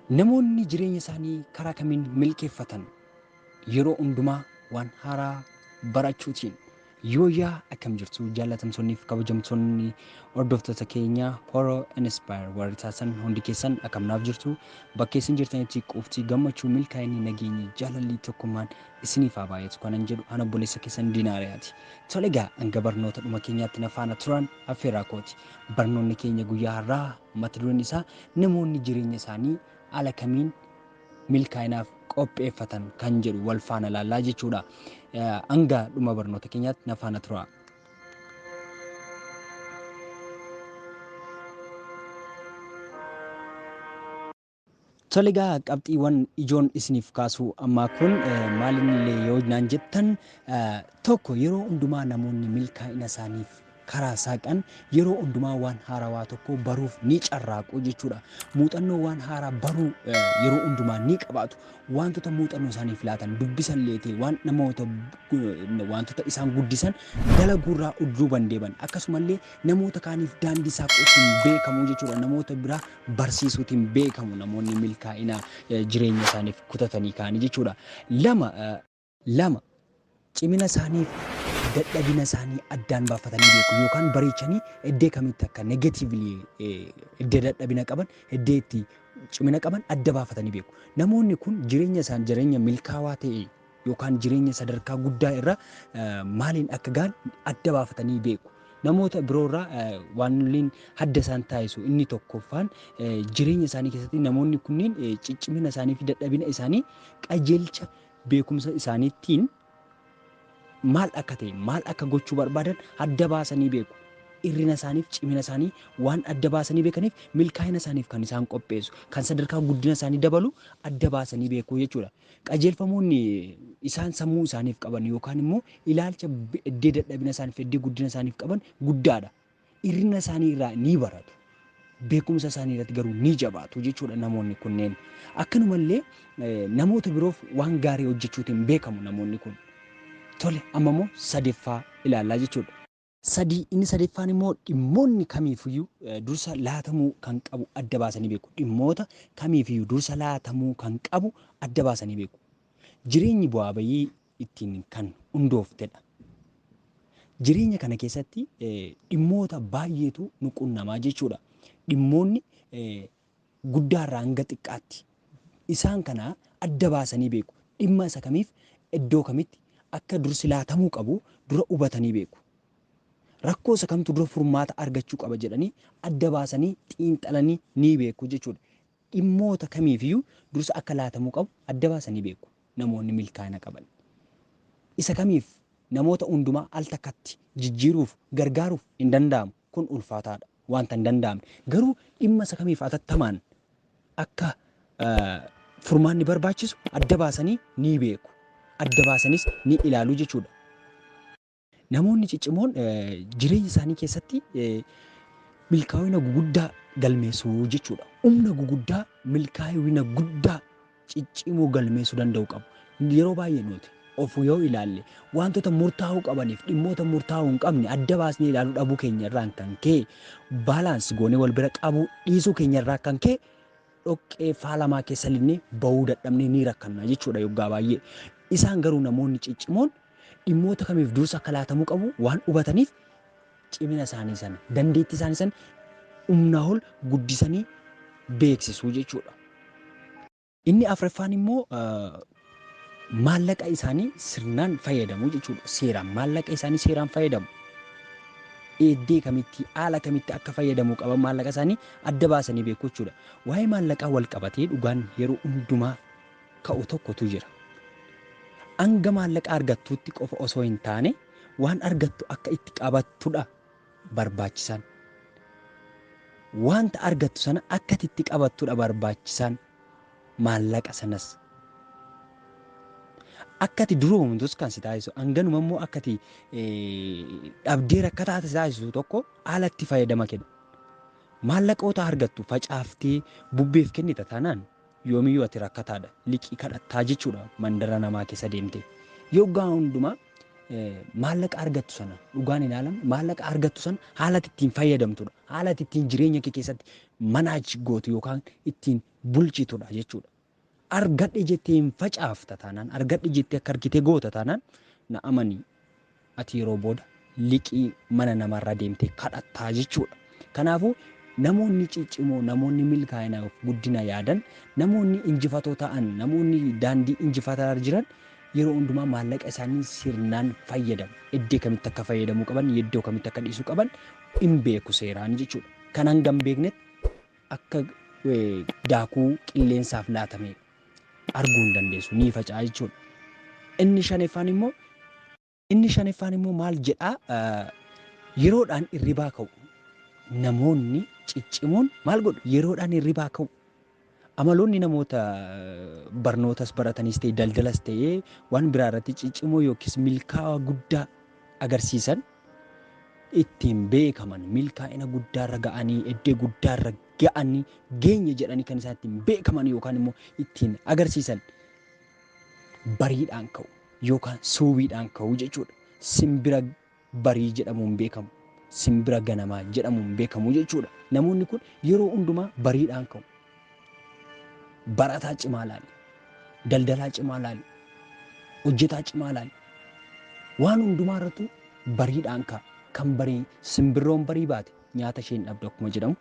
namoonni jireenya isaanii karaa kamiin milkeeffatan yeroo hundumaa waan haaraa barachuutiin yooyaa akkam jirtu jaalatamtoonniif kabajamtoonni hordoftoota keenya Poro Inspire warri taasisan hundi keessan akkamnaaf jirtu bakka isin jirtanitti qofti gammachuu milkaa'inni nageenyi jaalalli tokkummaan isiniif haa baay'atu kanan jedhu ana obboleessa keessan Diinaariyaati. Tole egaa hanga barnoota dhuma keenyaatti na faana turan affeeraa kooti. Barnoonni keenya guyyaa har'aa mata dureen isaa namoonni jireenya isaanii haala kamiin milkaa'inaaf qopheeffatan kan jedhu wal faana laallaa jechuudha. Hanga dhuma barnoota keenyaatti na faana tura. Tole egaa qabxiiwwan ijoon isiniif kaasuu ammaa kun maalinillee yoo naan jettan tokko yeroo hundumaa namoonni milkaa'ina isaaniif karaa saaqan yeroo hundumaa waan haarawaa tokko baruuf ni carraaqu jechuudha. Muuxannoo waan haaraa baruu yeroo hundumaa ni qabaatu. Wantoota muuxannoo isaaniif laatan dubbisan leetee waan namoota wantoota isaan guddisan dalaguurraa udduuban deeban akkasumallee namoota kaaniif daandii saaquutiin beekamu jechuudha. Namoota biraa barsiisuutiin beekamu namoonni milkaa'ina jireenya isaaniif kutatanii kaanii jechuudha. Lama cimina isaaniif dadhabina isaanii addaan baafatanii beeku yookaan bareechanii iddoo kamitti akka negatiivli iddoo dadhabina qaban iddoo itti cimina qaban adda baafatanii beeku. Namoonni kun jireenya milkaawaa ta'e yookaan jireenya sadarkaa guddaa irra maaliin akka gaan adda baafatanii beeku. Namoota biroorraa waan adda isaan taasisu inni tokkoffaan jireenya isaanii keessatti namoonni kunniin ciccimina isaanii fi dadhabina isaanii qajeelcha beekumsa isaaniitiin maal akka ta'e maal akka gochuu barbaadan adda baasanii beeku. Irrina isaaniif cimina isaanii waan adda baasanii beekaniif milkaa'ina isaaniif kan isaan qopheessu kan sadarkaa guddina isaanii dabalu adda baasanii beeku jechuudha. Qajeelfamoonni isaan sammuu isaaniif qaban yookaan immoo ilaalcha iddoo dadhabina isaaniif iddoo guddina isaaniif qaban guddaadha. Irrina isaanii irraa ni baratu. Beekumsa isaanii irratti garuu ni jabaatu jechuudha namoonni kunneen. Akkanumallee namoota biroof waan gaarii hojjechuutiin beekamu namoonni kun. Tole amma immoo sadeeffaa ilaallaa jechuudha. Inni sadeeffaan immoo dhimmoonni kamiifiyyuu dursa laatamuu kan qabu adda baasanii beeku. Dhimmoota kamiifiyyuu dursa laatamuu kan qabu adda baasanii beeku. Jireenyi bu'aa bayii ittiin kan hundooftedha. Jireenya kana keessatti dhimmoota baay'eetu nu qunnamaa jechuudha. Dhimmoonni guddaarraa hanga xiqqaatti isaan kana adda baasanii beeku. Dhimma isa kamiif iddoo kamitti akka dursi laatamuu qabu dura hubatanii beeku. Rakkoo isa kamtu dura furmaata argachuu qaba jedhanii adda baasanii xiinxalanii ni beeku jechuudha. Dhimmoota kamiifiyyuu dursa akka laatamuu qabu adda baasanii beeku namoonni milkaa'ina qaban. Isa kamiif namoota hundumaa al takkatti jijjiiruuf gargaaruuf hin danda'amu kun ulfaataadha wanta hin danda'amne. Garuu dhimma isa kamiif atattamaan akka furmaanni barbaachisu adda baasanii ni beeku. Adda baasanis ni ilaalu jechuudha. Namoonni ciccimoon jireenya isaanii keessatti milkaa'ina guguddaa galmeessuu jechuudha. Humna guguddaa milkaa'ina guddaa ciccimoo galmeessuu danda'u qabu. Yeroo baay'ee nuti of yoo ilaalle wantoota murtaa'uu qabaniif dhimmoota murtaa'uu hin qabne adda baasnee ilaaluu dhabuu keenya irraan kan ka'e baalaansi goonee wal bira qabuu dhiisuu keenya irraa kan ka'e dhoqqee faalamaa keessa linnee bahuu dadhabnee ni rakkanna jechuudha yoggaa baay'ee. Isaan garuu namoonni ciccimoon dhimmoota kamiif dursa akka laatamuu qabu waan hubataniif cimina isaanii sana dandeettii isaanii sana humnaa ol guddisanii beeksisuu jechuudha. Inni afuraffaan immoo maallaqa isaanii sirnaan fayyadamu jechuudha. Seeraan maallaqa isaanii seeraan fayyadamu. Eeddee kamitti haala kamitti akka fayyadamuu qaban maallaqa isaanii adda baasanii beeku jechuudha. Waa'ee maallaqaa wal qabatee dhugaan yeroo hundumaa ka'u tokkotu jira. Hanga maallaqa argattuutti qofa osoo hin taane waan argattu akka itti qabattudha barbaachisan. Wanta argattu sana akka itti qabattudha barbaachisan maallaqa sanas. Akkati duroomtus kan si taasisu hanganuma immoo akkati dhabdee rakkataa taasisu tokko haala itti fayyadama kenna. Maallaqoota argattu facaaftee bubbeef kennita taanaan yoomiyyuu ati rakkataadha liqii kadhattaa jechuudha mandara namaa keessa deemte. Yoggaa hundumaa maallaqa argattu sana dhugaan hin haalamne maallaqa argattu sana haala ittiin fayyadamtudha. Haala ittiin jireenya kee keessatti manaachi gootu yookaan ittiin bulchitudha jechuudha. Argadhe jettee hin facaafta taanaan argadhe jettee akka argitee goota taanaan na amanii ati yeroo booda liqii mana namarraa deemtee kadhattaa jechuudha. Kanaafuu namoonni ciccimoo namoonni milkaa'inaaf guddina yaadan namoonni injifatoo ta'an namoonni daandii injifataa jiran yeroo hundumaa maallaqa isaanii sirnaan fayyadamu. Iddoo kamitti akka fayyadamuu qaban iddoo kamitti akka dhiisuu qaban hin beeku seeraan jechuudha. Kan hanga hin beeknetti akka daakuu qilleensaaf laatamee arguu hin dandeessu ni faca'a jechuudha. Inni shanaffaan immoo maal jedhaa yeroodhaan hirribaa ka'u. Namoonni ciccimoon maal godhu yeroodhaan hirribaa ka'u. Amaloonni namoota barnootas baratanis ta'e daldalas ta'ee waan biraa irratti ciccimoo yookiis milkaa'aa guddaa agarsiisan ittiin beekaman milkaa'ina guddaarra ga'anii iddoo guddaarra ga'anii geenya jedhanii kan isaan ittiin beekaman yookaan immoo ittiin agarsiisan bariidhaan ka'u yookaan suubiidhaan ka'u jechuudha. Simbira barii jedhamuun beekamu. Simbira ganamaa jedhamuun beekamu jechuudha. Namoonni kun yeroo hundumaa bariidhaan ka'u. Barataa cimaa laali, daldalaa cimaa laali, hojjetaa cimaa laali. Waan hundumaa irrattu bariidhaan ka'a. Kan barii simbirroon barii baate nyaata isheen dhabdu akkuma jedhamu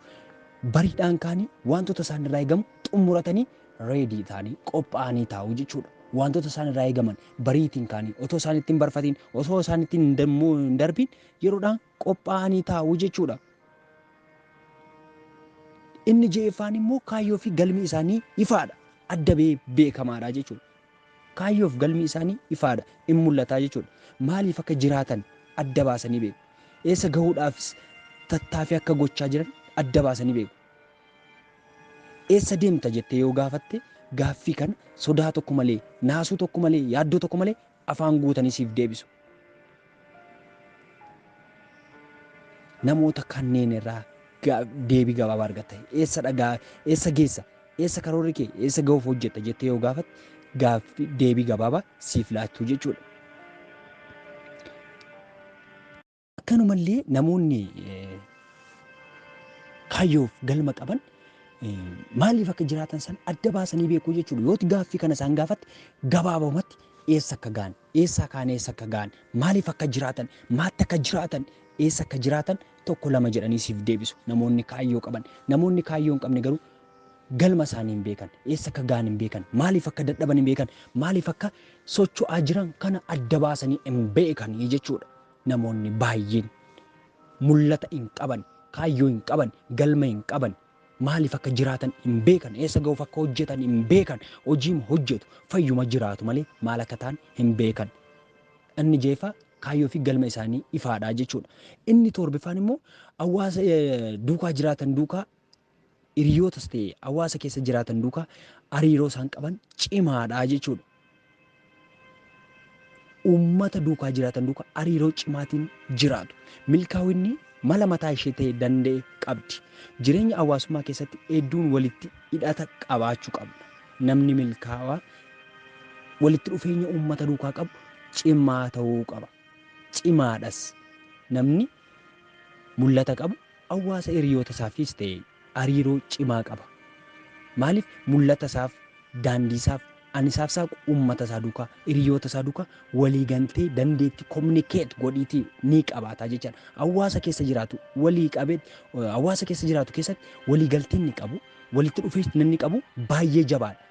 bariidhaan ka'anii wantoota isaan irraa eegamu xumuratanii reedii ta'anii qophaa'anii taa'u jechuudha. Wantoota isaan irraa eegaman bariitiin ka'anii otoo isaan ittiin barfatiin otoo isaan ittiin hin darbiin yeroodhaan qophaa'anii taa'u jechuudha. Inni ja'affaan immoo kaayyoo fi galmi isaanii ifaadha. Adda beekamaadha jechuudha. Kaayyoo fi galmi isaanii ifaadha. In mul'ataa jechuudha. Maaliif akka jiraatan adda baasanii beeku. Eessa gahuudhaafis tattaaffii akka gochaa jiran adda baasanii beeku. Eessa deemta jettee yoo gaafatte gaaffii kana sodaa tokko malee, naasuu tokko malee, yaaddoo tokko malee afaan guutanii siif deebisu. Namoota kanneen irraa deebii gabaabaa argatta. Eessa dhagaa, eessa geessa, eessa karoorri kee, eessa gahuuf hojjetta jettee yoo gaafatte gaaffii deebii gabaabaa siif laattu jechuudha. Akkanumallee namoonni kaayyoof galma qaban maaliif akka jiraatan san adda baasanii beekuu jechuudha. Yooti gaaffii kana isaan gaafatte gabaabumatti eessa akka ga'an, eessa kaan eessa akka ga'an, maaliif akka jiraatan, maatti akka jiraatan, eessa akka jiraatan tokko lama jedhanii siif deebisu. Namoonni kaayyoo qaban, namoonni kaayyoo hin qabne garuu galma isaanii hin beekan, eessa akka ga'an hin beekan, maaliif akka dadhaban hin beekan, maaliif akka socho'aa jiran kana adda baasanii hin beekan jechuudha. Namoonni baay'een mul'ata hin qaban, kaayyoo hin qaban, galma hin qaban, maaliif akka jiraatan hin beekan, eessa gahuuf akka hojjetan hin beekan, hojiin hojjetu fayyuma jiraatu malee maal akka ta'an hin beekan. Inni ja'affaa kaayyoo fi galma isaanii ifaadha jechuudha. Inni torbaffaan immoo hawaasa duukaa jiraatan duukaa hiriyootas ta'e hawaasa keessa jiraatan duukaa hariiroo isaan qaban cimaadha jechuudha. Uummata duukaa jiraatan duukaa hariiroo cimaatiin jiraatu. Milkaa'inni mala mataa ishee ta'e danda'e qabdi. Jireenya hawaasummaa keessatti hedduun walitti hidhata qabaachuu qabna. Namni milkaa'aa walitti dhufeenya uummata duukaa qabu cimaa ta'uu qaba. Cimaadhas namni mul'ata qabu hawaasa hiriyoota isaafis ta'e hariiroo cimaa qaba. Maaliif mul'ata isaaf, daandii isaaf, anisaaf saaqu uummata isaa duukaa, hiriyoota isaa duukaa walii galtee dandeetti communicate godhiitii ni qabaata jechaadha. Hawaasa keessa jiraatu walii qabeet hawaasa keessa jiraatu keessatti walii galtee ni qabu, walitti dhufeenya inni qabu baay'ee jabaadha.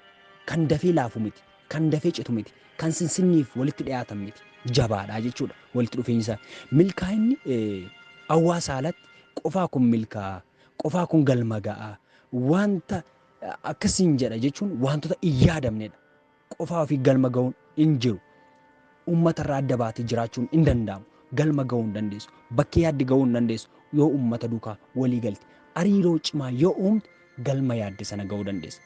Kan dafee laafu miti, kan dafee citu miti, kan sinsinniif walitti dhiyaatan miti. Jabaadha jechuudha walitti dhufeenyi isaa. Milkaa'inni hawaasa alatti qofaa kun milkaa'a, qofaa kun galma ga'a, wanta akkasiin jedha jechuun wantoota hin yaadamnedha. Qofaa ofii galma ga'uun hin jiru. Uummata irraa adda baatee jiraachuun hin danda'amu. Galma ga'uu hin dandeessu. Bakkee yaadde ga'uu hin dandeessu yoo uummata duukaa walii galte. Hariiroo cimaa yoo uumte galma yaadde sana ga'uu dandeessa.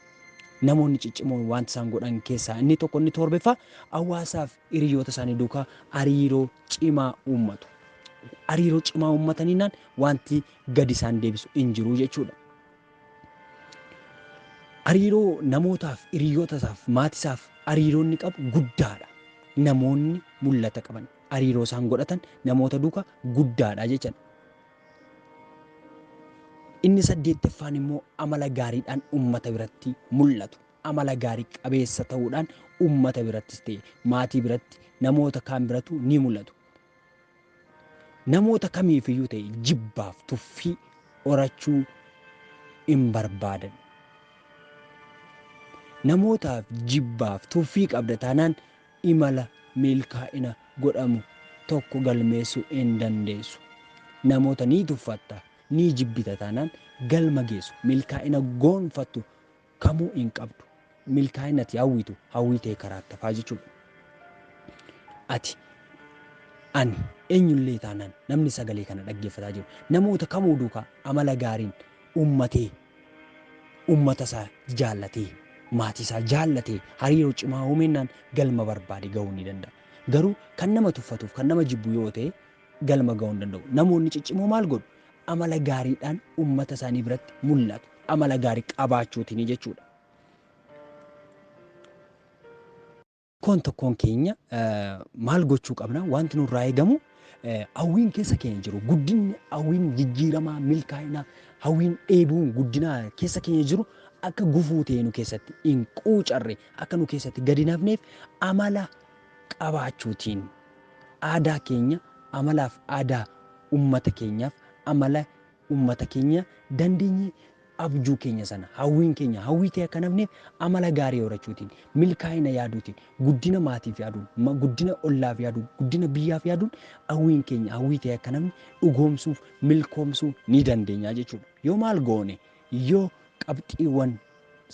Namoonni ciccimoon wanta isaan godhan keessaa inni tokko inni torbaffaa hawaasaaf hiriyoota isaanii duukaa hariiroo cimaa uummatu. Hariiroo cimaa uummataniinaan wanti gadi isaan deebisu hin jiru jechuudha. Hariiroo namootaaf, hiriyootasaaf, maatisaaf hariiroonni qabu guddaadha. Namoonni mul'ata qaban, hariiroo isaan godhatan namoota duuka guddaadha jechuudha. Inni saddeettaffaan immoo amala gaariidhaan uummata biratti mul'atu. Amala gaarii qabeessa ta'uudhaan uummata birattis ta'e maatii biratti namoota kaan biratu ni mul'atu. Namoota kamiifiyyuu ta'e jibbaaf tuffii horachuu hin barbaadan. Namootaaf jibbaaf tuffii qabda taanaan imala milkaa'ina godhamu tokko galmeessuu hin dandeessu. Namoota ni tuffatta ni jibbita taanaan galma geessu milkaa'ina goonfattu kamuu hin qabdu. Milkaa'inati hawwitu hawwitee karaatti hafaa jechuudha. Ati ani eenyullee taanaan namni sagalee kana dhaggeeffataa jiru namoota kamuu duukaa amala gaariin uummatee uummata isaa jaallatee maatii isaa jaallatee hariiroo cimaa uumennaan galma barbaade gahuu ni danda'a. Garuu kan nama tuffatuuf kan nama jibbu yoo ta'e galma gahuu hin danda'u. Namoonni ciccimoo maal godhu? Amala gaariidhaan uummata isaanii biratti mul'atu. Amala gaarii qabaachuutiin jechuudha. Tokkoon keenya maal gochuu qabna? Wanti nurraa eegamu hawwiin keessa keenya jiru guddinni hawwiin jijjiiramaa milkaa'inaa hawwiin dheebuun guddinaa keessa keenya jiru akka gufuu ta'e nu keessatti hin quucarre akka nu keessatti gadi nafneef amala qabaachuutiin aadaa keenya amalaaf aadaa uummata keenyaaf amala uummata keenya dandeenye abjuu keenya sana hawwiin keenya hawwii ta'e akka nafneef amala gaarii horachuutiin milkaa'ina yaaduutiin guddina maatiif yaaduun guddina ollaaf yaaduun guddina biyyaaf yaaduun hawwiin keenya hawwii ta'e akka nafne dhugoomsuuf milkoomsuu ni dandeenya jechuudha. Yoo maal goone yoo qabxiiwwan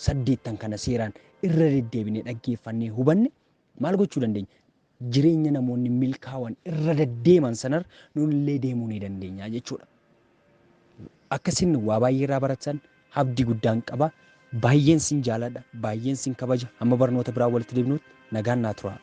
8 kana seeraan irra deddeebinee dhaggeeffannee hubanne maal gochuu dandeenya? Jireenya namoonni milkaa'an irra deddeeman sanar nullee deemuu ni dandeenya jechuudha. Akkasin waa baay'ee irraa baratan abdii guddaan qaba. Baay'een sin jaaladha, baay'een sin kabaja. Amma barnoota biraa walitti deebinutti nagaan naa tura.